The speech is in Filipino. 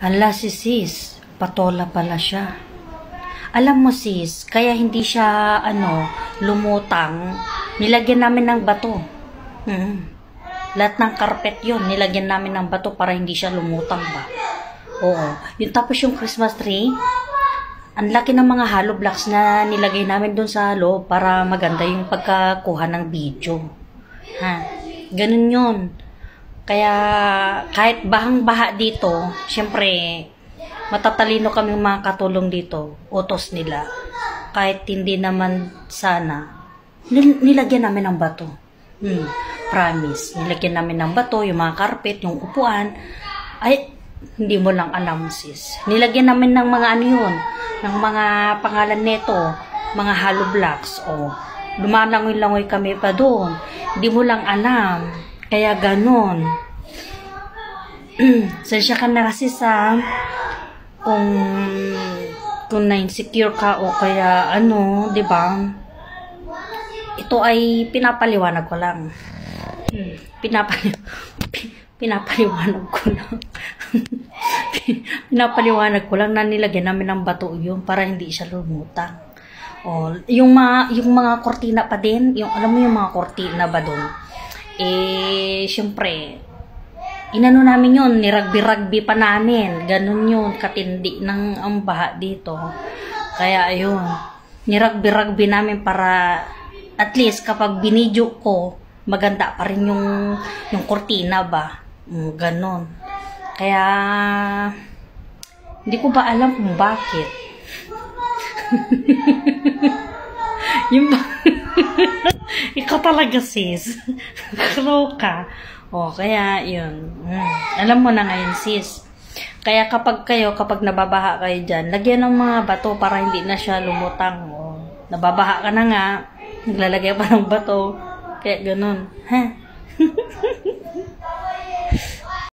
Hala si sis, patola pala siya. Alam mo sis, kaya hindi siya lumutang, nilagyan namin ng bato. Lahat ng carpet yon nilagyan namin ng bato para hindi siya lumutang ba. Oo. Yung tapos yung Christmas tree, ang laki ng mga hollow blocks na nilagay namin doon sa loob para maganda yung pagkakuha ng video. Ganun yun. Kaya kahit bahang-baha dito, syempre matatalino kami mga katulong dito, utos nila. Kahit hindi naman sana, nilagyan namin ng bato. Promise. Nilagyan namin ng bato, yung mga carpet, yung upuan. Ay, hindi mo lang alam sis. Nilagyan namin ng mga yun, ng mga pangalan neto, mga hollow blocks. Lumalangoy-langoy kami pa doon. Hindi mo lang alam. Kaya ganon. Sensya ka na kasi sa kung na-insecure ka o kaya di ba? Ito ay pinapaliwanag ko lang. Pinapaliwanag ko lang. Pinapaliwanag ko lang na nilagyan namin ng bato yun para hindi siya lumutang. Yung mga kortina pa din, alam mo yung mga kortina ba doon? Syempre, inano namin yun, niragbi-ragbi pa namin. Ganun yun, katindi ng ang baha dito. Kaya ayun, niragbi-ragbi namin para at least kapag binidyo ko, maganda pa rin yung kortina ba. Ganun. Kaya, hindi ko ba alam kung bakit. Yung ikaw talaga sis. Karo ka. Kaya yun. Alam mo na ngayon sis. Kaya kapag nababaha kayo dyan, lagyan ng mga bato para hindi na siya lumutang. Nababaha ka na nga, naglalagay pa ng bato. Kaya ganun.